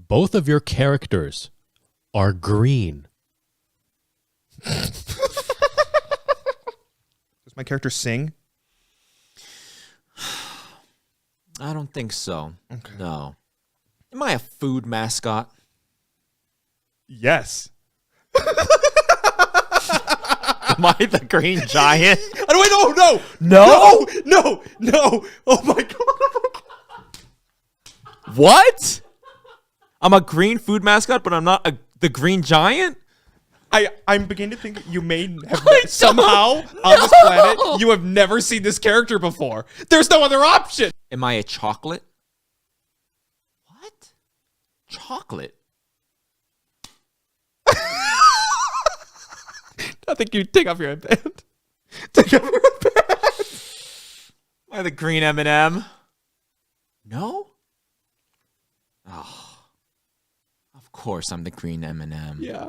Both of your characters are green. Does my character sing? I don't think so. Okay. No. Am I a food mascot? Yes. Am I the green giant? Oh, wait, no. Oh my god. What? I'm a green food mascot, but I'm not the green giant? I'm beginning to think that you may have somehow on this planet you have never seen this character before. There's no other option. Am I a chocolate? What? Chocolate? I think you take off your headband. Take off your headband. Am I the green M&M? No? Oh. Of course I'm the green M&M. Yeah.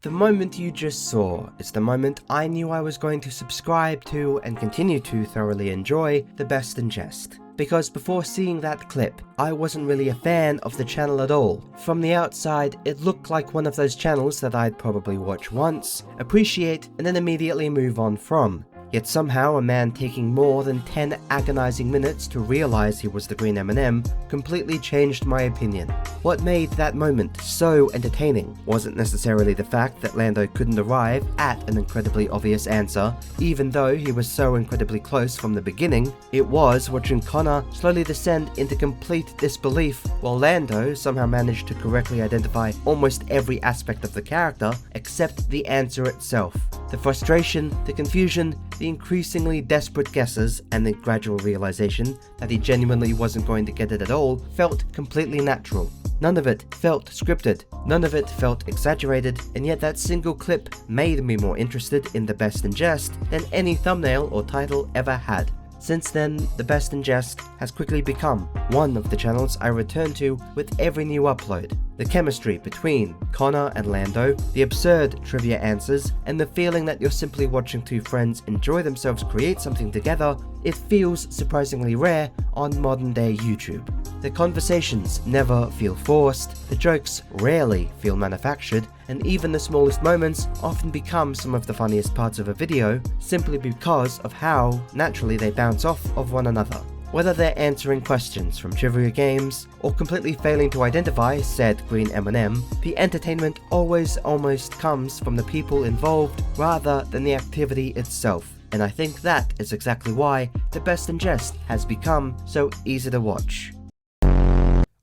The moment you just saw is the moment I knew I was going to subscribe to and continue to thoroughly enjoy the Best in Jest. Because before seeing that clip, I wasn't really a fan of the channel at all. From the outside, it looked like one of those channels that I'd probably watch once, appreciate, and then immediately move on from. Yet somehow a man taking more than 10 agonizing minutes to realize he was the Green M&M completely changed my opinion. What made that moment so entertaining wasn't necessarily the fact that Lando couldn't arrive at an incredibly obvious answer, even though he was so incredibly close from the beginning. It was watching Connor slowly descend into complete disbelief, while Lando somehow managed to correctly identify almost every aspect of the character except the answer itself. The frustration, the confusion, the increasingly desperate guesses, and the gradual realization that he genuinely wasn't going to get it at all felt completely natural. None of it felt scripted, none of it felt exaggerated, and yet that single clip made me more interested in the Best in Jest than any thumbnail or title ever had. Since then, the Best in Jest has quickly become one of the channels I return to with every new upload. The chemistry between Connor and Lando, the absurd trivia answers, and the feeling that you're simply watching two friends enjoy themselves create something together, it feels surprisingly rare on modern day YouTube. The conversations never feel forced, the jokes rarely feel manufactured, and even the smallest moments often become some of the funniest parts of a video simply because of how naturally they bounce off of one another. Whether they're answering questions from trivia games or completely failing to identify said Green M&M, the entertainment always almost comes from the people involved rather than the activity itself. And I think that is exactly why the Best in Jest has become so easy to watch.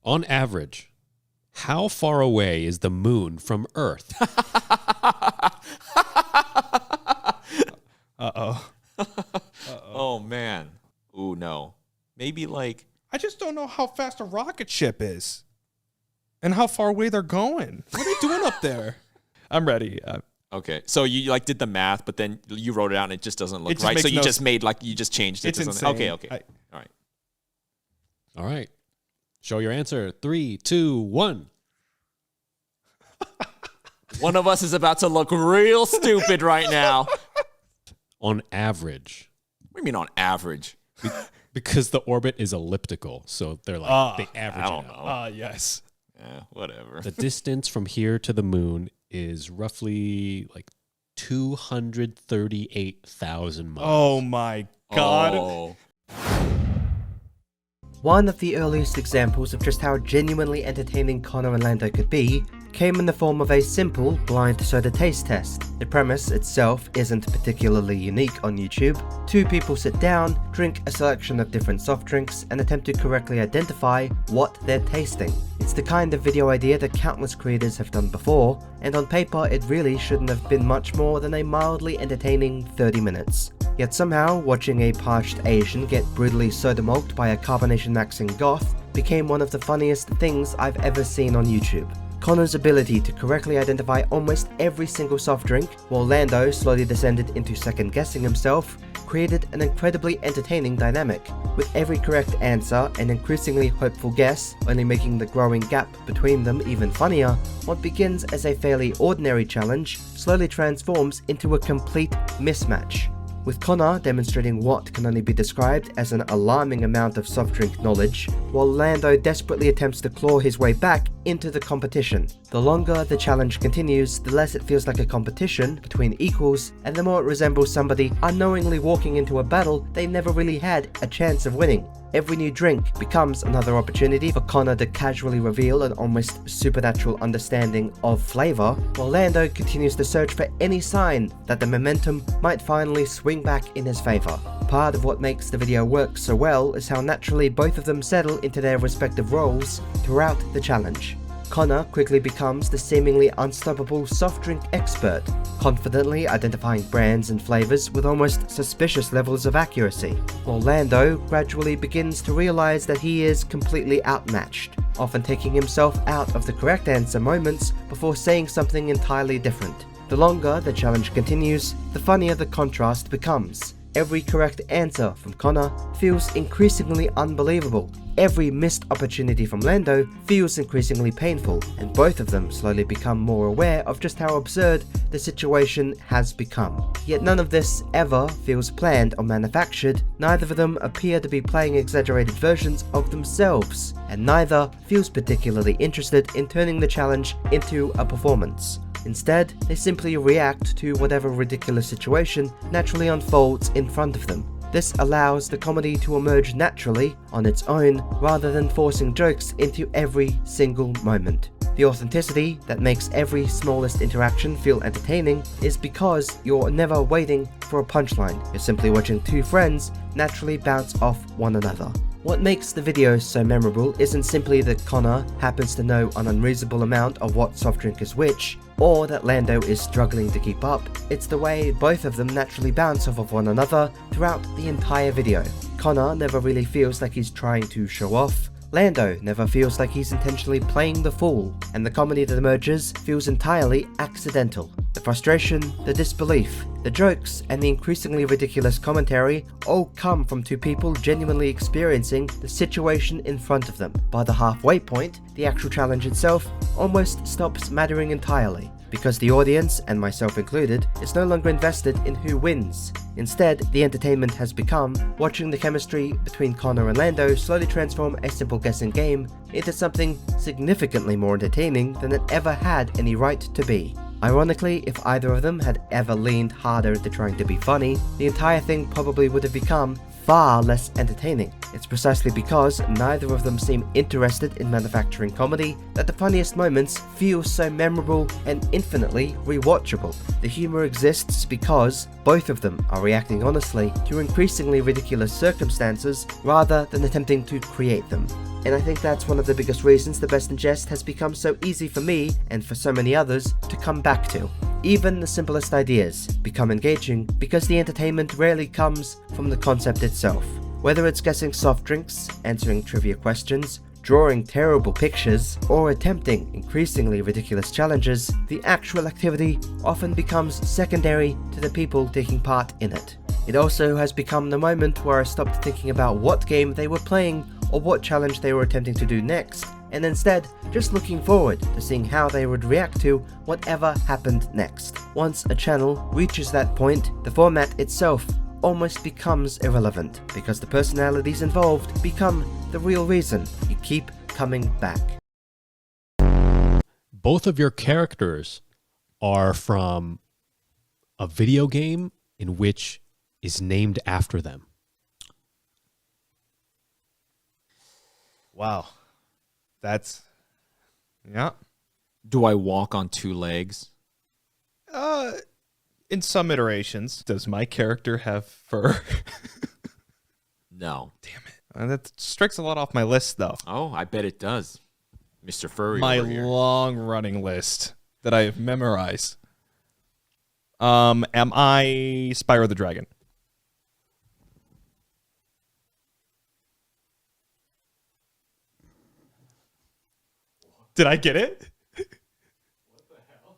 On average, how far away is the moon from Earth? Uh-oh. Oh, man. Ooh, no. Maybe like... I just don't know how fast a rocket ship is. And how far away they're going. What are they doing up there? I'm ready. Okay, so you like did the math, but then you wrote it out and it just doesn't look It just right. So makes you no just made like, you just changed it. It's to something. insane. Okay. All right. All right. Show your answer. 3, 2, 1. One of us is about to look real stupid right now. On average. What do you mean on average? Because the orbit is elliptical, so they're like they average I don't it know. out. Yes. Yeah, whatever. The distance from here to the moon is roughly like 238,000 miles. Oh my god. Oh. One of the earliest examples of just how genuinely entertaining Connor and Lando could be came in the form of a simple blind soda taste test. The premise itself isn't particularly unique on YouTube. Two people sit down, drink a selection of different soft drinks, and attempt to correctly identify what they're tasting. It's the kind of video idea that countless creators have done before, and on paper it really shouldn't have been much more than a mildly entertaining 30 minutes. Yet somehow, watching a parched Asian get brutally soda-mulked by a carbonation-maxing goth became one of the funniest things I've ever seen on YouTube. Connor's ability to correctly identify almost every single soft drink, while Lando slowly descended into second-guessing himself, created an incredibly entertaining dynamic, with every correct answer and increasingly hopeful guess only making the growing gap between them even funnier. What begins as a fairly ordinary challenge slowly transforms into a complete mismatch. with Connor demonstrating what can only be described as an alarming amount of soft drink knowledge, while Lando desperately attempts to claw his way back into the competition. The longer the challenge continues, the less it feels like a competition between equals, and the more it resembles somebody unknowingly walking into a battle they never really had a chance of winning. Every new drink becomes another opportunity for Connor to casually reveal an almost supernatural understanding of flavor, while Lando continues to search for any sign that the momentum might finally swing back in his favor. Part of what makes the video work so well is how naturally both of them settle into their respective roles throughout the challenge. Connor quickly becomes the seemingly unstoppable soft drink expert, confidently identifying brands and flavors with almost suspicious levels of accuracy, while Lando gradually begins to realize that he is completely outmatched, often taking himself out of the correct answer moments before saying something entirely different. The longer the challenge continues, the funnier the contrast becomes. Every correct answer from Connor feels increasingly unbelievable. Every missed opportunity from Lando feels increasingly painful, and both of them slowly become more aware of just how absurd the situation has become. Yet none of this ever feels planned or manufactured, neither of them appear to be playing exaggerated versions of themselves, and neither feels particularly interested in turning the challenge into a performance. Instead, they simply react to whatever ridiculous situation naturally unfolds in front of them. This allows the comedy to emerge naturally on its own rather than forcing jokes into every single moment. The authenticity that makes every smallest interaction feel entertaining is because you're never waiting for a punchline. You're simply watching two friends naturally bounce off one another. What makes the video so memorable isn't simply that Connor happens to know an unreasonable amount of what soft drink is which, or that Lando is struggling to keep up. It's the way both of them naturally bounce off of one another throughout the entire video. Connor never really feels like he's trying to show off. Lando never feels like he's intentionally playing the fool, and the comedy that emerges feels entirely accidental. The frustration, the disbelief, the jokes, and the increasingly ridiculous commentary all come from two people genuinely experiencing the situation in front of them. By the halfway point, the actual challenge itself almost stops mattering entirely, because the audience, and myself included, is no longer invested in who wins. Instead, the entertainment has become watching the chemistry between Connor and Lando slowly transform a simple guessing game into something significantly more entertaining than it ever had any right to be. Ironically, if either of them had ever leaned harder into trying to be funny, the entire thing probably would have become far less entertaining. It's precisely because neither of them seem interested in manufacturing comedy that the funniest moments feel so memorable and infinitely rewatchable. The humor exists because both of them are reacting honestly to increasingly ridiculous circumstances rather than attempting to create them. And I think that's one of the biggest reasons The Best in Jest has become so easy for me, and for so many others, to come back to. Even the simplest ideas become engaging because the entertainment rarely comes from the concept itself. Whether it's guessing soft drinks, answering trivia questions, drawing terrible pictures, or attempting increasingly ridiculous challenges, the actual activity often becomes secondary to the people taking part in it. It also has become the moment where I stopped thinking about what game they were playing or what challenge they were attempting to do next, and instead just looking forward to seeing how they would react to whatever happened next. Once a channel reaches that point, the format itself almost becomes irrelevant, because the personalities involved become the real reason you keep coming back. Both of your characters are from a video game in which is named after them. Wow. That's... yeah. Do I walk on two legs? In some iterations. Does my character have fur? No. Damn it. That strikes a lot off my list, though. Oh, I bet it does. Mr. Furry My over here. long-running list that I have memorized. Am I Spyro the Dragon? Did I get it? What the hell?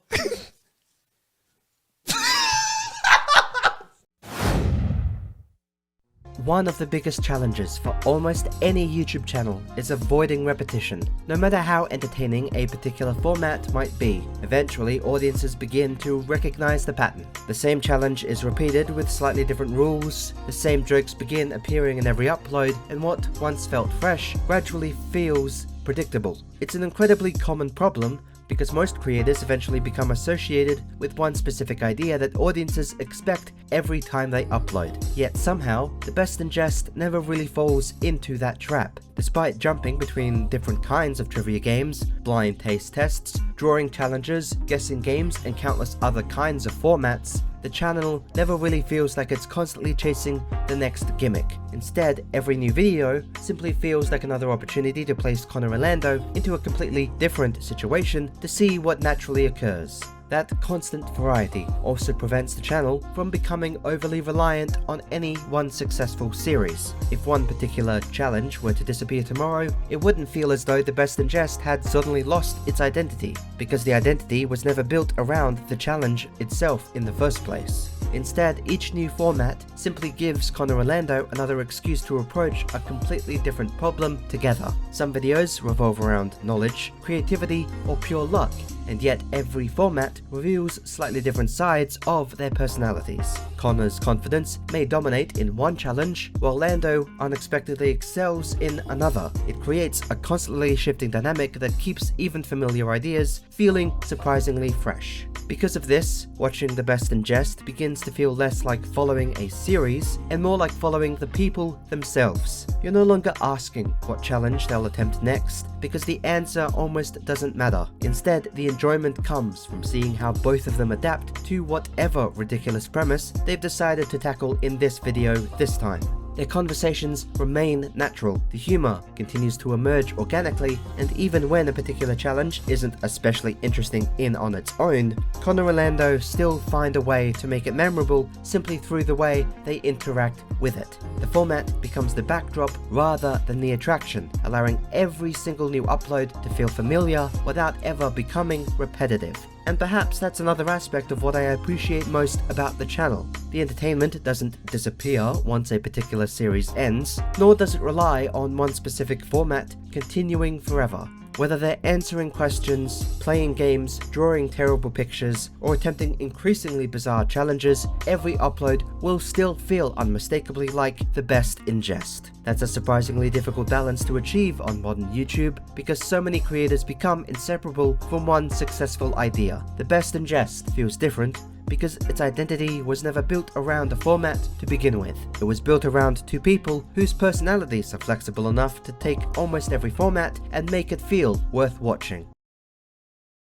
one of the biggest challenges for almost any YouTube channel is avoiding repetition. No matter how entertaining a particular format might be, eventually audiences begin to recognize the pattern. The same challenge is repeated with slightly different rules, the same jokes begin appearing in every upload, and what once felt fresh gradually feels predictable. It's an incredibly common problem because most creators eventually become associated with one specific idea that audiences expect every time they upload. Yet somehow, The Best in Jest never really falls into that trap. Despite jumping between different kinds of trivia games, blind taste tests, drawing challenges, guessing games, and countless other kinds of formats, the channel never really feels like it's constantly chasing the next gimmick. Instead, every new video simply feels like another opportunity to place Connor Orlando into a completely different situation to see what naturally occurs. That constant variety also prevents the channel from becoming overly reliant on any one successful series. If one particular challenge were to disappear tomorrow, it wouldn't feel as though The Best in Jest had suddenly lost its identity, because the identity was never built around the challenge itself in the first place. Instead, each new format simply gives Connor Orlando another excuse to approach a completely different problem together. Some videos revolve around knowledge, creativity, or pure luck, and yet every format reveals slightly different sides of their personalities. Connor's confidence may dominate in one challenge, while Lando unexpectedly excels in another. It creates a constantly shifting dynamic that keeps even familiar ideas feeling surprisingly fresh. Because of this, watching The Best in Jest begins to feel less like following a series and more like following the people themselves. You're no longer asking what challenge they'll attempt next, because the answer almost doesn't matter. Instead, the enjoyment comes from seeing how both of them adapt to whatever ridiculous premise they've decided to tackle in this video this time. Their conversations remain natural, the humor continues to emerge organically, and even when a particular challenge isn't especially interesting in on its own, Connor Orlando still find a way to make it memorable simply through the way they interact with it. The format becomes the backdrop rather than the attraction, allowing every single new upload to feel familiar without ever becoming repetitive. And perhaps that's another aspect of what I appreciate most about the channel. The entertainment doesn't disappear once a particular series ends, nor does it rely on one specific format continuing forever. Whether they're answering questions, playing games, drawing terrible pictures, or attempting increasingly bizarre challenges, every upload will still feel unmistakably like The Best in Jest. That's a surprisingly difficult balance to achieve on modern YouTube, because so many creators become inseparable from one successful idea. The Best in Jest feels different because its identity was never built around a format to begin with. It was built around two people whose personalities are flexible enough to take almost every format and make it feel worth watching.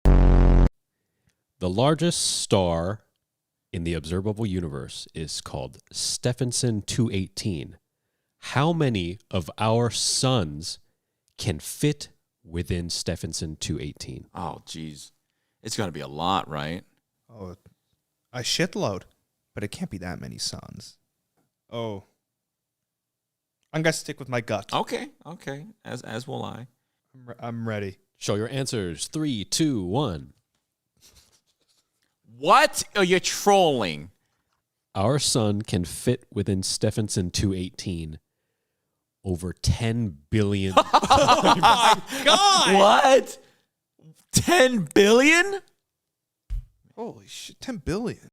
The largest star in the observable universe is called Stephenson 218. How many of our suns can fit within Stephenson 218? Oh, geez. It's got to be a lot, right? Oh, a shitload. But it can't be that many suns. Oh. I'm going to stick with my gut. Okay. As will I. I'm ready. Show your answers. 3, 2, 1. What? Are you trolling? Our sun can fit within Stephenson 218 over 10 billion. Oh my God! What? 10 billion? Holy shit, 10 billion.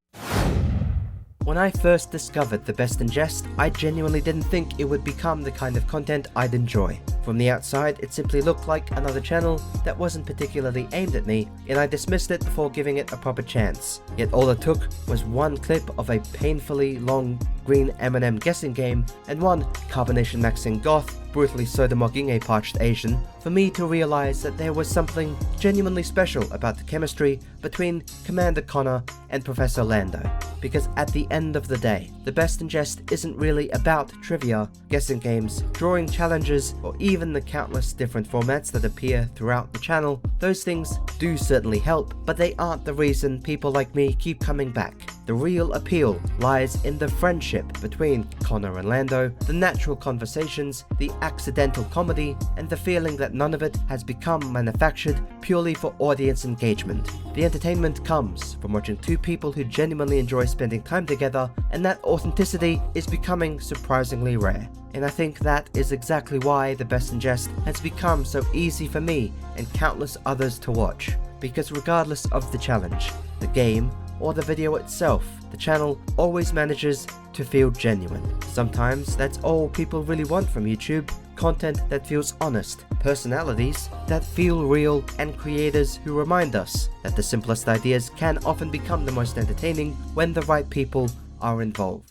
When I first discovered The Best in Jest, I genuinely didn't think it would become the kind of content I'd enjoy. From the outside, it simply looked like another channel that wasn't particularly aimed at me, and I dismissed it before giving it a proper chance. Yet all it took was one clip of a painfully long Green M&M guessing game, and one carbonation maxing goth brutally sodomocking a parched Asian, for me to realize that there was something genuinely special about the chemistry between Commander Connor and Professor Lando. Because at the end of the day, The Best in Jest isn't really about trivia, guessing games, drawing challenges, or even the countless different formats that appear throughout the channel. Those things do certainly help, but they aren't the reason people like me keep coming back. The real appeal lies in the friendship between Connor and Lando, the natural conversations, the accidental comedy, and the feeling that none of it has become manufactured purely for audience engagement. The entertainment comes from watching two people who genuinely enjoy spending time together, and that authenticity is becoming surprisingly rare. And I think that is exactly why The Best in Jest has become so easy for me and countless others to watch. Because regardless of the challenge, the game, or the video itself, the channel always manages to feel genuine. Sometimes that's all people really want from YouTube: content that feels honest, personalities that feel real, and creators who remind us that the simplest ideas can often become the most entertaining when the right people are involved.